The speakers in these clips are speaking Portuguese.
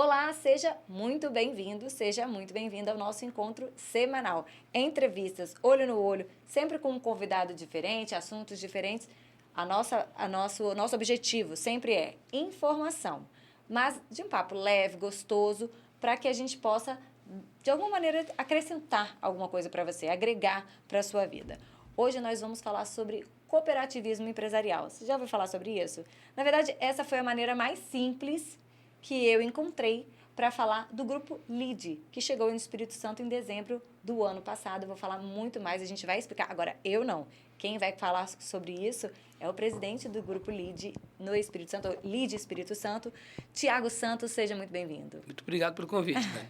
Olá, seja muito bem-vindo, seja muito bem-vinda ao nosso encontro semanal. Entrevistas, olho no olho, sempre com um convidado diferente, assuntos diferentes. O nosso objetivo sempre é informação, mas de um papo leve, gostoso, para que a gente possa, de alguma maneira, acrescentar alguma coisa para você, agregar para a sua vida. Hoje nós vamos falar sobre cooperativismo empresarial. Você já ouviu falar sobre isso? Na verdade, essa foi a maneira mais simples que eu encontrei para falar do grupo LEAD, que chegou no Espírito Santo em dezembro do ano passado. Eu vou falar muito mais, a gente vai explicar. Agora, eu não. Quem vai falar sobre isso é o presidente do grupo LEAD no Espírito Santo, LEAD Espírito Santo, Tiago Santos. Seja muito bem-vindo. Muito obrigado pelo convite. Né?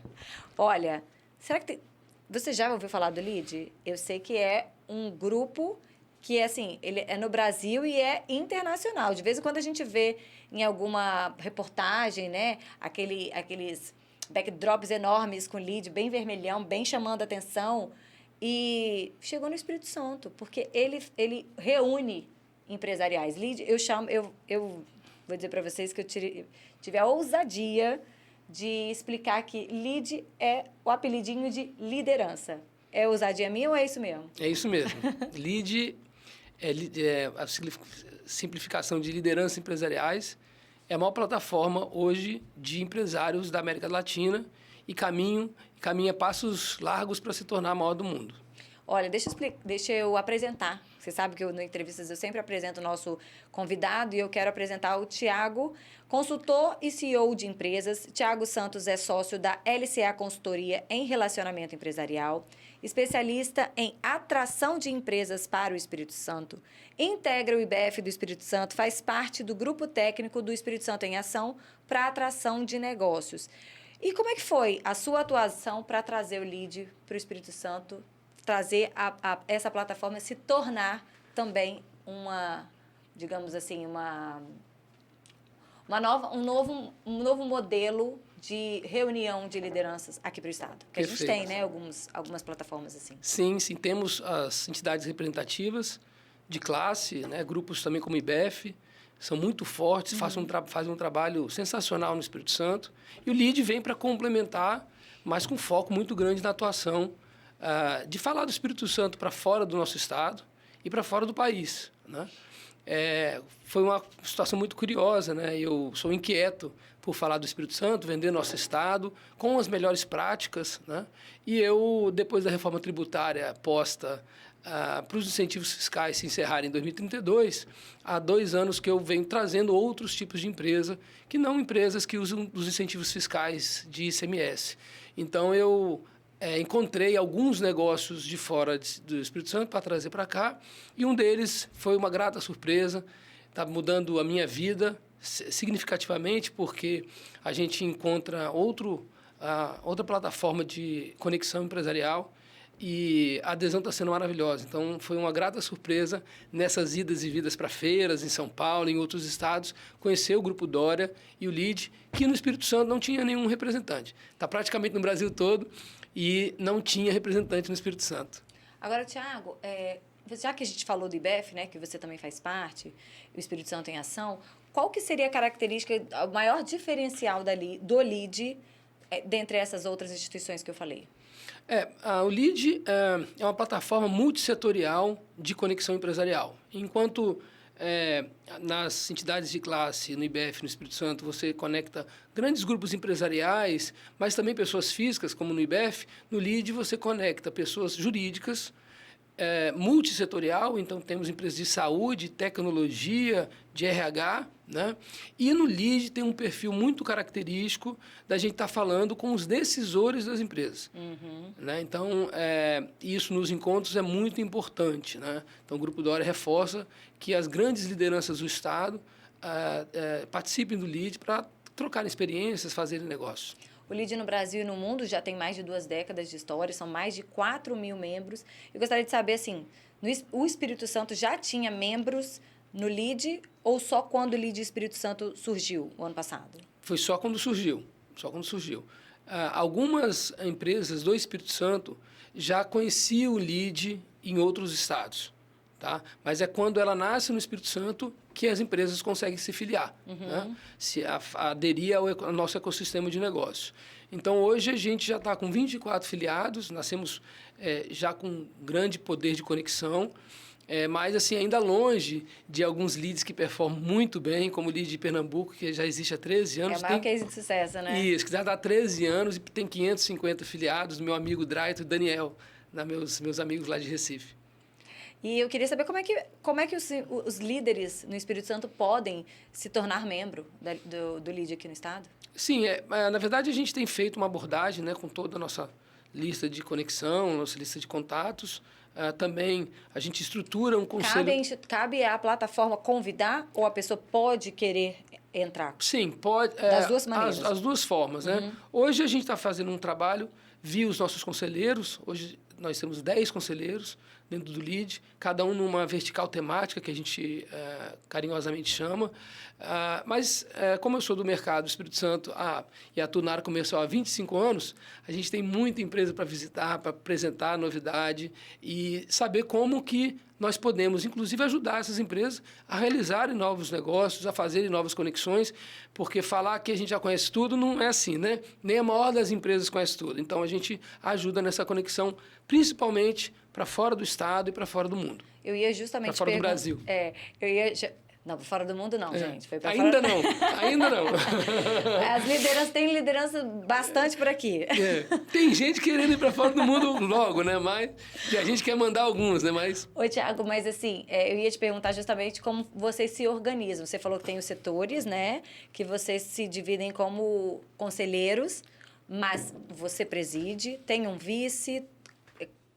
Olha, será que você já ouviu falar do LEAD? Eu sei que é um grupo que é assim, ele é no Brasil e é internacional. De vez em quando a gente vê em alguma reportagem, né, aqueles backdrops enormes com LEAD, bem vermelhão, bem chamando a atenção. E chegou no Espírito Santo, porque ele reúne empresariais. LEAD, eu vou dizer para vocês que eu tive a ousadia de explicar que LEAD é o apelidinho de liderança. É ousadia minha ou é isso mesmo? É isso mesmo. LEAD é a simplificação de lideranças empresariais, é a maior plataforma hoje de empresários da América Latina e caminha passos largos para se tornar a maior do mundo. Olha, deixa eu apresentar. Você sabe que em entrevistas eu sempre apresento o nosso convidado e eu quero apresentar o Tiago, consultor e CEO de empresas. Tiago Santos é sócio da LCA Consultoria em Relacionamento Empresarial, especialista em atração de empresas para o Espírito Santo, integra o IBF do Espírito Santo, faz parte do grupo técnico do Espírito Santo em Ação para atração de negócios. E como é que foi a sua atuação para trazer o LEAD para o Espírito Santo, trazer essa plataforma se tornar também digamos assim, um novo modelo de reunião de lideranças aqui para o Estado? Porque Perfeito. A gente tem, né, algumas plataformas assim. Sim, temos as entidades representativas de classe, né, grupos também como o IBF, são muito fortes, fazem um trabalho sensacional no Espírito Santo. E o LEAD vem para complementar, mas com foco muito grande na atuação de falar do Espírito Santo para fora do nosso estado e para fora do país, né? Foi uma situação muito curiosa, né? Eu sou inquieto por falar do Espírito Santo, vender nosso estado com as melhores práticas, né? E eu, depois da reforma tributária posta para os incentivos fiscais se encerrarem em 2032, há 2 anos que eu venho trazendo outros tipos de empresa, que não empresas que usam os incentivos fiscais de ICMS. Então, eu encontrei alguns negócios de fora do Espírito Santo para trazer para cá, e um deles foi uma grata surpresa, está mudando a minha vida significativamente, porque a gente encontra outra plataforma de conexão empresarial e a adesão está sendo maravilhosa. Então, foi uma grata surpresa nessas idas e vindas para feiras em São Paulo, em outros estados, conhecer o Grupo Dória e o LEAD, que no Espírito Santo não tinha nenhum representante. Está praticamente no Brasil todo e não tinha representante no Espírito Santo. Agora, Tiago, já que a gente falou do IBF, né, que você também faz parte, o Espírito Santo em Ação, qual que seria a característica, o maior diferencial do LEAD dentre essas outras instituições que eu falei? O LEAD é uma plataforma multissetorial de conexão empresarial. Enquanto nas entidades de classe, no IBF, no Espírito Santo, você conecta grandes grupos empresariais, mas também pessoas físicas, como no IBF, no LEAD você conecta pessoas jurídicas, multissetorial, então temos empresas de saúde, tecnologia, de RH, né? E no LEAD tem um perfil muito característico da gente estar falando com os decisores das empresas. Né? Então, isso nos encontros é muito importante. Né? Então, o Grupo Dória reforça que as grandes lideranças do Estado participem do LEAD para trocarem experiências, fazerem negócios. O LEAD no Brasil e no mundo já tem mais de 2 décadas de história, são mais de 4.000 membros. Eu gostaria de saber, assim, o Espírito Santo já tinha membros no LEAD ou só quando o LEAD Espírito Santo surgiu, o ano passado? Foi só quando surgiu, algumas empresas do Espírito Santo já conheciam o LEAD em outros estados, tá? Mas é quando ela nasce no Espírito Santo que as empresas conseguem se filiar, né? Se aderir ao nosso ecossistema de negócio. Então, hoje, a gente já está com 24 filiados, nascemos já com grande poder de conexão, mas, assim, ainda longe de alguns leads que performam muito bem, como o lead de Pernambuco, que já existe há 13 anos. É o maior case de sucesso, né? Isso, que já está há 13 anos e tem 550 filiados, meu amigo Draito e Daniel, meus amigos lá de Recife. E eu queria saber como é que os líderes no Espírito Santo podem se tornar membro do LEAD aqui no estado? Sim, na verdade, a gente tem feito uma abordagem, né, com toda a nossa lista de conexão, nossa lista de contatos. Também a gente estrutura um conselho... Cabe à plataforma convidar ou a pessoa pode querer entrar? Sim, pode. Das duas maneiras. As duas formas, né? Hoje a gente está fazendo um trabalho via os nossos conselheiros. Hoje nós temos 10 conselheiros dentro do LEAD, cada um numa vertical temática que a gente carinhosamente chama. Mas, como eu sou do mercado do Espírito Santo e atuo na área comercial há 25 anos, a gente tem muita empresa para visitar, para apresentar novidade e saber como que nós podemos, inclusive, ajudar essas empresas a realizarem novos negócios, a fazerem novas conexões, porque falar que a gente já conhece tudo não é assim, né? Nem a maior das empresas conhece tudo. Então, a gente ajuda nessa conexão, principalmente para fora do estado e para fora do mundo. Eu ia justamente para fora do Brasil. Não, para fora do mundo não, gente. Foi pra ainda fora... não, ainda não. As lideranças, tem liderança bastante por aqui. Tem gente querendo ir para fora do mundo logo, né? Mas e a gente quer mandar alguns, né? Ô, Thiago, mas assim, eu ia te perguntar justamente como vocês se organizam. Você falou que tem os setores, né? Que vocês se dividem como conselheiros, mas você preside, tem um vice.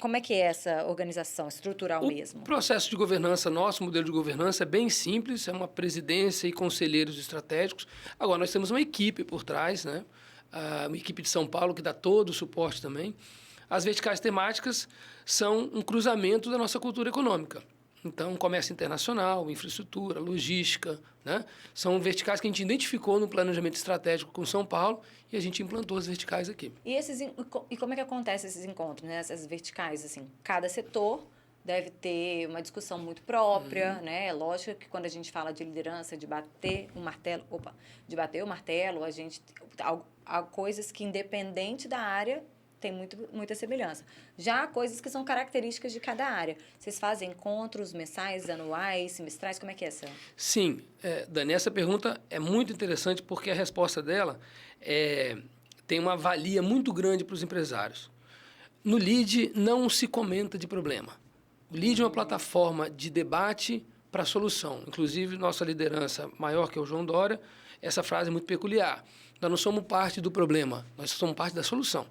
Como é que é essa organização estrutural mesmo? O processo de governança, nosso modelo de governança é bem simples, é uma presidência e conselheiros estratégicos. Agora, nós temos uma equipe por trás, né? Uma equipe de São Paulo que dá todo o suporte também. As verticais temáticas são um cruzamento da nossa cultura econômica. Então, comércio internacional, infraestrutura, logística, né? São verticais que a gente identificou no planejamento estratégico com São Paulo e a gente implantou as verticais aqui. E como é que acontecem esses encontros, né? Essas verticais, assim, cada setor deve ter uma discussão muito própria, né? É lógico que quando a gente fala de liderança, de bater o martelo, a gente há coisas que, independente da área, tem muita semelhança. Já há coisas que são características de cada área. Vocês fazem encontros mensais, anuais, semestrais? Como é que é essa? Sim, Dani, essa pergunta é muito interessante porque a resposta dela tem uma valia muito grande para os empresários. No LEAD não se comenta de problema. O LEAD é uma plataforma de debate para solução. Inclusive, nossa liderança maior, que é o João Dória, essa frase é muito peculiar. Nós não somos parte do problema, nós somos parte da solução.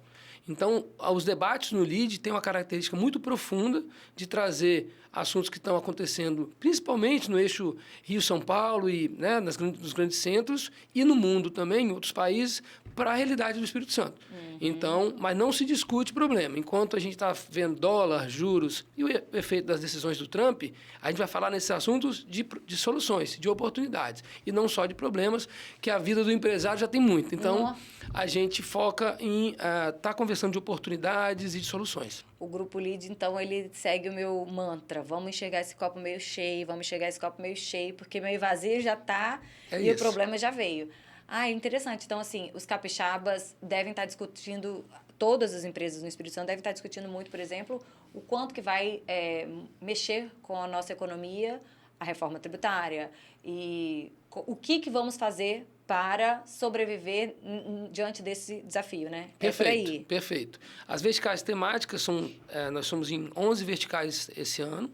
Então, os debates no LEAD têm uma característica muito profunda de trazer assuntos que estão acontecendo, principalmente no eixo Rio-São Paulo e, né, nos grandes centros e no mundo também, em outros países, para a realidade do Espírito Santo. Então, mas não se discute problema. Enquanto a gente está vendo dólar, juros e o efeito das decisões do Trump, a gente vai falar nesses assuntos de soluções, de oportunidades, e não só de problemas, que a vida do empresário já tem muito. Então, a gente foca em estar conversando de oportunidades e de soluções. O Grupo LEAD, então, ele segue o meu mantra. Vamos enxergar esse copo meio cheio, porque meio vazio já está e o problema já veio. Interessante. Então, assim, os capixabas devem estar discutindo, todas as empresas no Espírito Santo devem estar discutindo muito, por exemplo, o quanto que vai mexer com a nossa economia, a reforma tributária, e o que vamos fazer para sobreviver diante desse desafio, né? Perfeito, perfeito. As verticais temáticas nós somos em 11 verticais esse ano.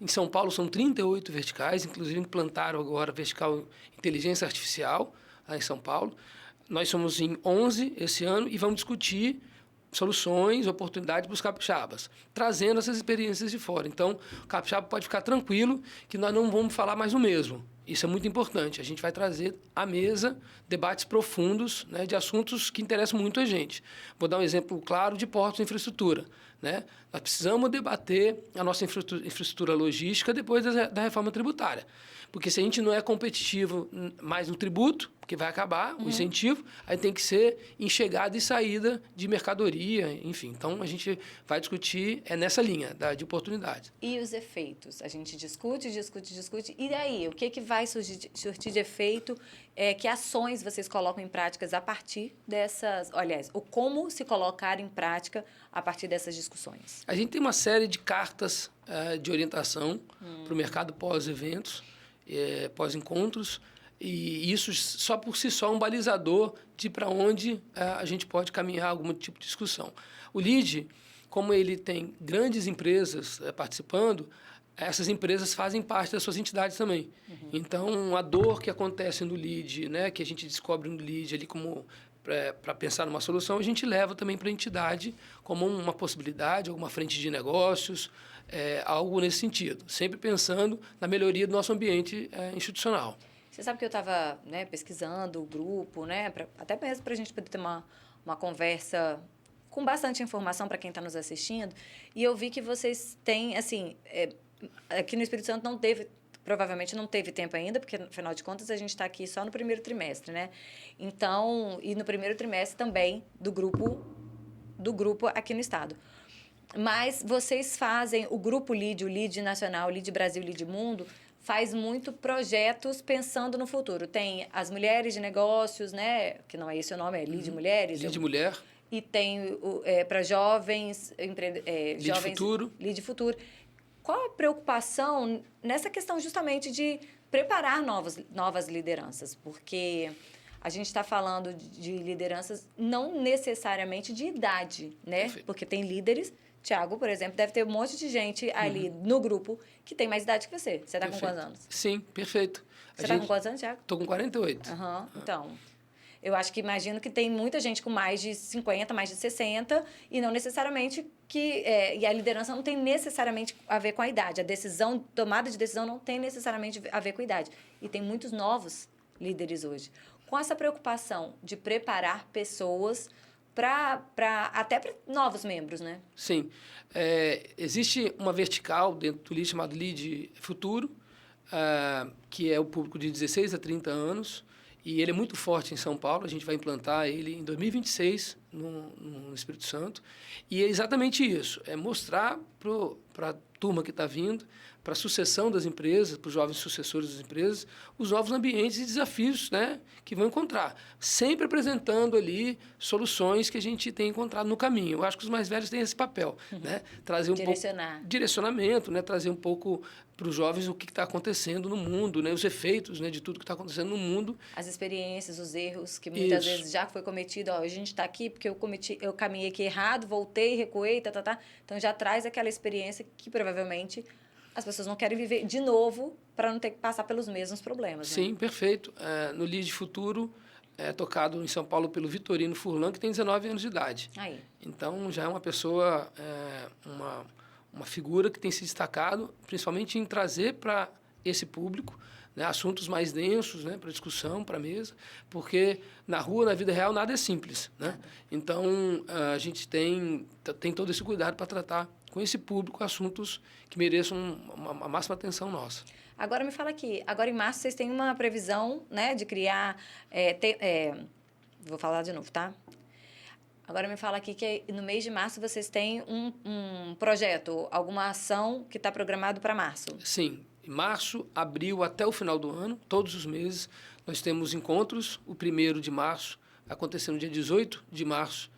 Em São Paulo são 38 verticais, inclusive implantaram agora a vertical inteligência artificial, lá em São Paulo. Nós somos em 11 esse ano e vamos discutir soluções, oportunidades para os capixabas, trazendo essas experiências de fora. Então, o capixaba pode ficar tranquilo que nós não vamos falar mais o mesmo. Isso é muito importante. A gente vai trazer à mesa debates profundos, né, de assuntos que interessam muito a gente. Vou dar um exemplo claro de portos e infraestrutura. né? Nós precisamos debater a nossa infraestrutura logística depois da reforma tributária. Porque se a gente não é competitivo mais no tributo, que vai acabar o incentivo, aí tem que ser em chegada e saída de mercadoria, enfim. Então, a gente vai discutir nessa linha de oportunidade. E os efeitos? A gente discute. E daí? O que vai surgir de efeito? Que ações vocês colocam em práticas a partir dessas... Aliás, o como se colocar em prática a partir dessas discussões? A gente tem uma série de cartas de orientação para o mercado pós-eventos, pós-encontros, e isso só por si só é um balizador de para onde a gente pode caminhar algum tipo de discussão. O LEAD, como ele tem grandes empresas participando, essas empresas fazem parte das suas entidades também. Então, a dor que acontece no LEAD, né, que a gente descobre no LEAD ali como para pensar numa solução, a gente leva também para a entidade como uma possibilidade, alguma frente de negócios, algo nesse sentido. Sempre pensando na melhoria do nosso ambiente institucional. Você sabe que eu estava pesquisando o grupo, até mesmo para a gente poder ter uma conversa com bastante informação para quem está nos assistindo, e eu vi que vocês têm, assim, aqui no Espírito Santo provavelmente não teve tempo ainda, porque, afinal de contas, a gente está aqui só no primeiro trimestre, né? Então, e no primeiro trimestre também do grupo aqui no estado. Mas vocês fazem, o grupo LEAD, o LEAD Nacional, o LEAD Brasil, o LEAD Mundo, faz muito projetos pensando no futuro. Tem as mulheres de negócios, né? Que não é esse o nome, é LEAD Mulheres. LEAD Mulher. E tem para jovens... LEAD Futuro. LEAD Futuro. Qual a preocupação nessa questão justamente de preparar novas lideranças? Porque a gente está falando de lideranças não necessariamente de idade, né? Perfeito. Porque tem líderes... Tiago, por exemplo, deve ter um monte de gente ali no grupo que tem mais idade que você. Você está com quantos anos? Sim, perfeito. Você está com quantos anos, Tiago? Estou com 48. Então, eu acho que imagino que tem muita gente com mais de 50, mais de 60, e não necessariamente e a liderança não tem necessariamente a ver com a idade. Tomada de decisão não tem necessariamente a ver com a idade. E tem muitos novos líderes hoje. Com essa preocupação de preparar pessoas até para novos membros, né? Sim. Existe uma vertical dentro do LEAD chamado LEAD Futuro, que é o público de 16 a 30 anos, e ele é muito forte em São Paulo. A gente vai implantar ele em 2026 no Espírito Santo. E é exatamente isso, é mostrar para a turma que está vindo, para a sucessão das empresas, para os jovens sucessores das empresas, os novos ambientes e desafios, né, que vão encontrar. Sempre apresentando ali soluções que a gente tem encontrado no caminho. Eu acho que os mais velhos têm esse papel, né? Trazer direcionamento, né? Trazer um pouco para os jovens o que está acontecendo no mundo, né? Os efeitos, né, de tudo que está acontecendo no mundo. As experiências, os erros que muitas vezes já foi cometido. A gente está aqui porque eu caminhei aqui errado, voltei, recuei, Então, já traz aquela experiência que provavelmente as pessoas não querem viver de novo para não ter que passar pelos mesmos problemas. Sim, né? Perfeito. No LEAD Futuro, tocado em São Paulo pelo Vitorino Furlan, que tem 19 anos de idade. Aí. Então, já é uma pessoa, uma figura que tem se destacado, principalmente em trazer para esse público, né, assuntos mais densos, né, para discussão, para a mesa, porque na rua, na vida real, nada é simples, né? Então, a gente tem todo esse cuidado para tratar com esse público assuntos que mereçam uma máxima atenção nossa. Agora me fala aqui, agora em março vocês têm uma previsão, né, de criar... vou falar de novo, tá? Agora me fala aqui que no mês de março vocês têm um projeto, alguma ação que está programado para março. Sim, em março, abril, até o final do ano, todos os meses, nós temos encontros. O 1º de março, acontecendo no dia 18 de março,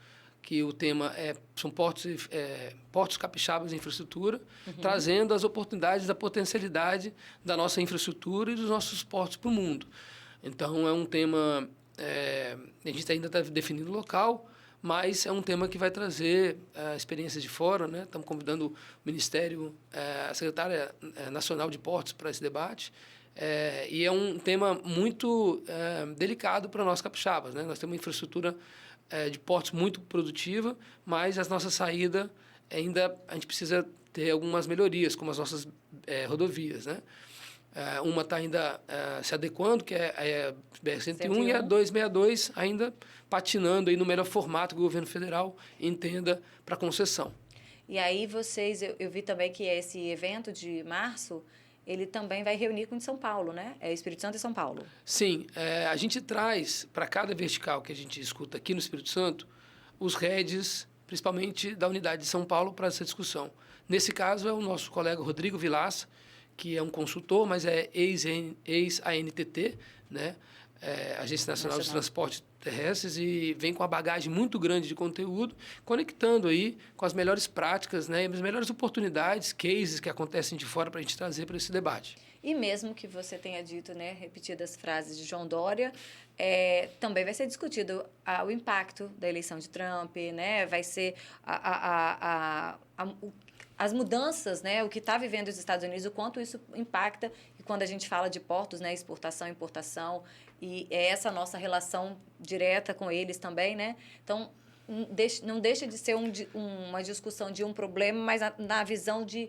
que o tema são portos capixabas de infraestrutura, trazendo as oportunidades da potencialidade da nossa infraestrutura e dos nossos portos para o mundo. Então, é um tema... a gente ainda está definindo o local, mas é um tema que vai trazer experiências de fora, né? Estamos convidando o Ministério, a Secretária Nacional de Portos para esse debate, e é um tema muito delicado para nós capixabas, né? Nós temos uma infraestrutura de portos muito produtiva, mas a nossa saída ainda a gente precisa ter algumas melhorias, como as nossas rodovias, né? Uma está ainda se adequando, que é a BR-101, e a 262 ainda patinando aí no melhor formato que o governo federal entenda para concessão. E aí eu vi também que esse evento de março, ele também vai reunir com o de São Paulo, né? É Espírito Santo e São Paulo. Sim, a gente traz para cada vertical que a gente escuta aqui no Espírito Santo, os heads, principalmente da unidade de São Paulo, para essa discussão. Nesse caso é o nosso colega Rodrigo Vilaça, que é um consultor, mas é ex-ANTT, né? Agência Nacional de Transportes Terrestres, e vem com uma bagagem muito grande de conteúdo, conectando aí com as melhores práticas, né, e as melhores oportunidades, cases que acontecem de fora para a gente trazer para esse debate. E mesmo que você tenha dito, né, repetidas frases de João Dória, também vai ser discutido o impacto da eleição de Trump, né, vai ser as mudanças, né, o que está vivendo os Estados Unidos, o quanto isso impacta, e quando a gente fala de portos, né, exportação, importação, e é essa nossa relação direta com eles também, né? Então, não deixa de ser uma discussão de um problema, mas na visão de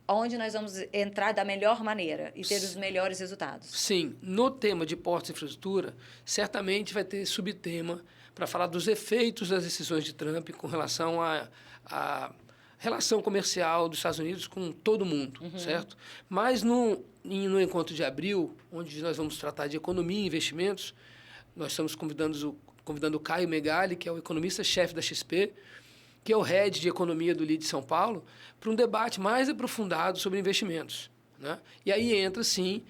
onde nós vamos entrar da melhor maneira e ter os melhores resultados. Sim, no tema de portos e infraestrutura, certamente vai ter subtema para falar dos efeitos das decisões de Trump com relação à relação comercial dos Estados Unidos com todo mundo, certo? Mas no encontro de abril, onde nós vamos tratar de economia e investimentos, nós estamos convidando o Caio Megali, que é o economista-chefe da XP, que é o head de economia do LEAD de São Paulo, para um debate mais aprofundado sobre investimentos, né? E aí entra, sim,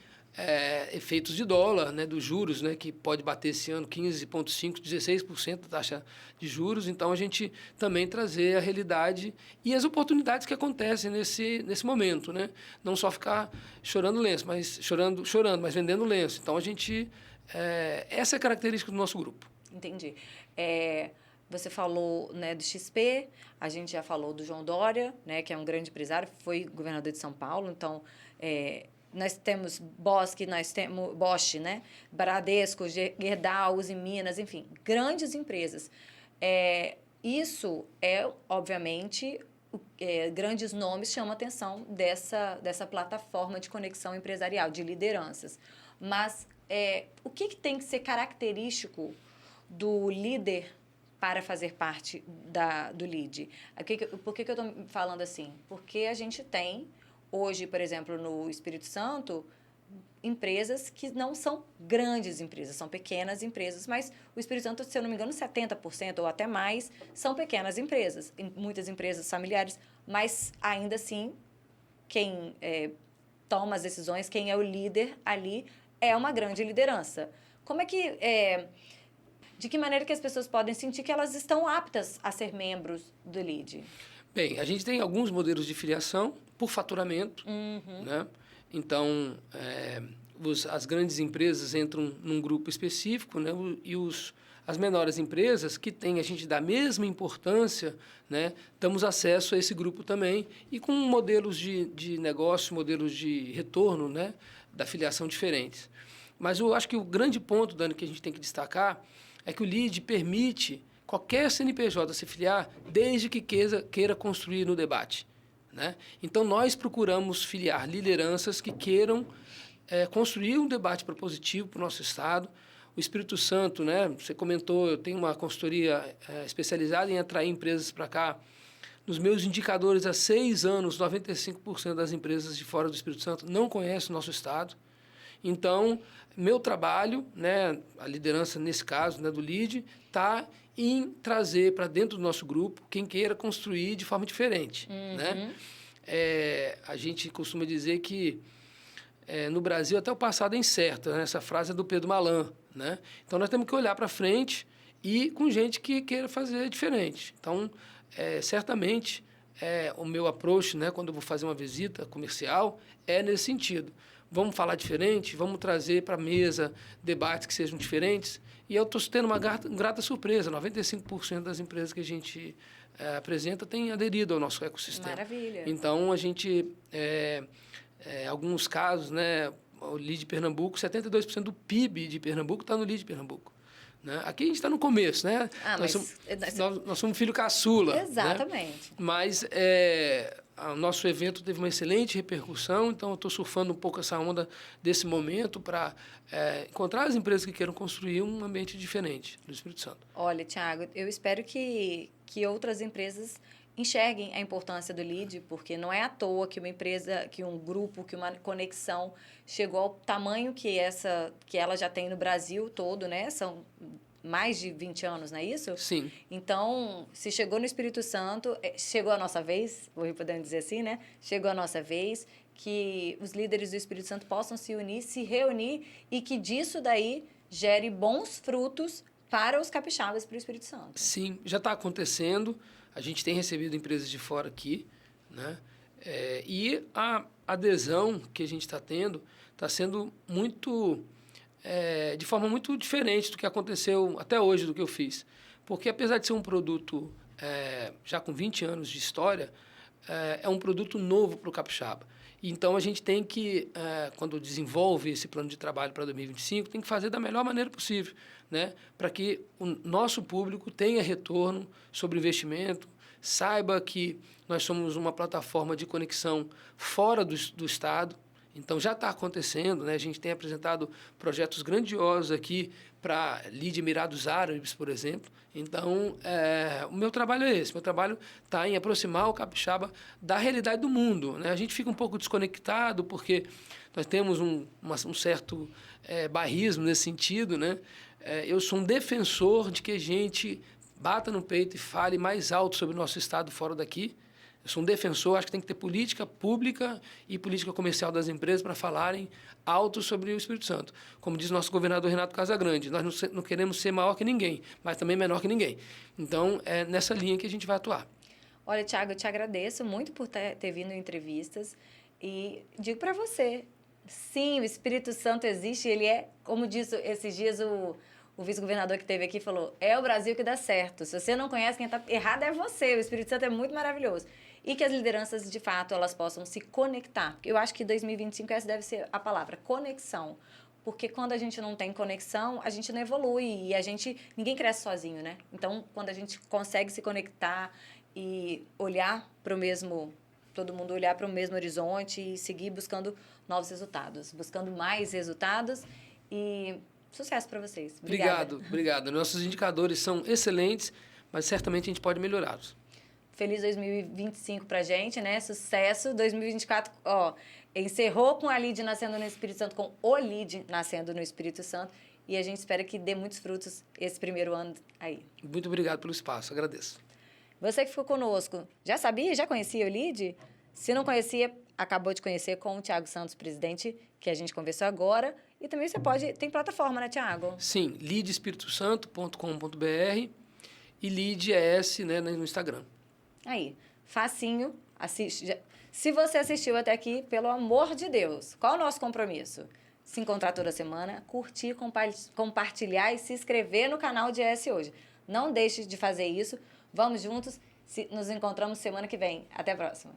efeitos de dólar, né, dos juros, né, que pode bater esse ano 15,5%, 16% da taxa de juros. Então, a gente também trazer a realidade e as oportunidades que acontecem nesse momento, né? Não só ficar chorando lenço, mas chorando, mas vendendo lenço. Então, essa é a característica do nosso grupo. Entendi. Você falou, né, do XP, a gente já falou do João Dória, né, que é um grande empresário, foi governador de São Paulo, então nós temos Bosch, né, Bradesco, Gerdau, Uzi Minas, enfim, grandes empresas. Isso obviamente, grandes nomes chamam a atenção dessa plataforma de conexão empresarial, de lideranças. Mas o que tem que ser característico do líder para fazer parte do LEAD? Por que eu estou falando assim? Porque a gente tem, hoje, por exemplo, no Espírito Santo, empresas que não são grandes empresas, são pequenas empresas, mas o Espírito Santo, se eu não me engano, 70% ou até mais são pequenas empresas, muitas empresas familiares, mas ainda assim, quem toma as decisões, quem é o líder ali, é uma grande liderança. De que maneira que as pessoas podem sentir que elas estão aptas a ser membros do LEAD? Bem, a gente tem alguns modelos de filiação por faturamento, né? Então, as grandes empresas entram num grupo específico, né? E as menores empresas, que têm a gente da mesma importância, né? Damos acesso a esse grupo também, e com modelos de negócio, modelos de retorno, né? Da filiação diferentes. Mas eu acho que o grande ponto, Dani, que a gente tem que destacar é que o LEAD permite qualquer CNPJ se filiar desde que queira construir no debate, né? Então, nós procuramos filiar lideranças que queiram construir um debate propositivo para o nosso Estado. O Espírito Santo, né, você comentou, eu tenho uma consultoria especializada em atrair empresas para cá. Nos meus indicadores, há 6 anos, 95% das empresas de fora do Espírito Santo não conhecem o nosso Estado. Então, meu trabalho, né, a liderança, nesse caso, né, do LEAD, está em trazer para dentro do nosso grupo quem queira construir de forma diferente, né? A gente costuma dizer que no Brasil até o passado é incerto, né? Essa frase é do Pedro Malan, né? Então, nós temos que olhar para frente e com gente que queira fazer diferente. Então, certamente, o meu approach, né, quando eu vou fazer uma visita comercial, é nesse sentido. Vamos falar diferente, vamos trazer para a mesa debates que sejam diferentes. E eu estou tendo uma grata surpresa, 95% das empresas que a gente apresenta têm aderido ao nosso ecossistema. Maravilha. Então, a gente, alguns casos, né, o LEAD Pernambuco, 72% do PIB de Pernambuco está no LEAD Pernambuco. Né? Aqui a gente está no começo, né? Nós somos filho caçula. Exatamente. Né? Mas o nosso evento teve uma excelente repercussão, então eu estou surfando um pouco essa onda desse momento para encontrar as empresas que queiram construir um ambiente diferente no Espírito Santo. Olha, Thiago, eu espero que outras empresas enxerguem a importância do lead, porque não é à toa que uma empresa, que um grupo, que uma conexão chegou ao tamanho que ela já tem no Brasil todo, né? São mais de 20 anos, não é isso? Sim. Então, se chegou no Espírito Santo, chegou a nossa vez, podemos dizer assim, né? Chegou a nossa vez que os líderes do Espírito Santo possam se unir, se reunir e que disso daí gere bons frutos para os capixabas e para o Espírito Santo. Sim, já está acontecendo. A gente tem recebido empresas de fora aqui, né? E a adesão que a gente está tendo está sendo muito... de forma muito diferente do que aconteceu até hoje, do que eu fiz. Porque, apesar de ser um produto já com 20 anos de história, é um produto novo para o capixaba. Então, a gente tem que, quando desenvolve esse plano de trabalho para 2025, tem que fazer da melhor maneira possível, né? Para que o nosso público tenha retorno sobre investimento, saiba que nós somos uma plataforma de conexão fora do Estado. Então, já está acontecendo, né? A gente tem apresentado projetos grandiosos aqui para lead Emirados Árabes, por exemplo. Então, o meu trabalho é esse. Meu trabalho está em aproximar o capixaba da realidade do mundo, né? A gente fica um pouco desconectado porque nós temos um certo bairrismo nesse sentido, né? Eu sou um defensor de que a gente bata no peito e fale mais alto sobre o nosso Estado fora daqui. Eu sou um defensor, acho que tem que ter política pública e política comercial das empresas para falarem alto sobre o Espírito Santo. Como diz nosso governador Renato Casagrande, nós não queremos ser maior que ninguém, mas também menor que ninguém. Então, é nessa linha que a gente vai atuar. Olha, Thiago, eu te agradeço muito por ter vindo em entrevistas e digo para você, sim, o Espírito Santo existe, ele é, como disse esses dias o vice-governador que esteve aqui falou, é o Brasil que dá certo. Se você não conhece, quem está errado é você. O Espírito Santo é muito maravilhoso. E que as lideranças, de fato, elas possam se conectar. Eu acho que 2025 essa deve ser a palavra, conexão. Porque quando a gente não tem conexão, a gente não evolui e ninguém cresce sozinho, né? Então, quando a gente consegue se conectar e olhar para o mesmo, todo mundo olhar para o mesmo horizonte e seguir buscando novos resultados, buscando mais resultados e sucesso para vocês. Obrigada. Obrigado. Nossos indicadores são excelentes, mas certamente a gente pode melhorá-los. Feliz 2025 pra gente, né? Sucesso. 2024, encerrou com a Lead nascendo no Espírito Santo, com o Lead nascendo no Espírito Santo. E a gente espera que dê muitos frutos esse primeiro ano aí. Muito obrigado pelo espaço, agradeço. Você que ficou conosco, já sabia? Já conhecia o Lead? Se não conhecia, acabou de conhecer com o Thiago Santos, presidente, que a gente conversou agora. E também tem plataforma, né, Thiago? Sim, leadespiritosanto.com.br e LeadES, né, no Instagram. Aí, facinho, assiste. Se você assistiu até aqui, pelo amor de Deus, qual o nosso compromisso? Se encontrar toda semana, curtir, compartilhar e se inscrever no canal de ES Hoje. Não deixe de fazer isso. Vamos juntos. Nos encontramos semana que vem. Até a próxima.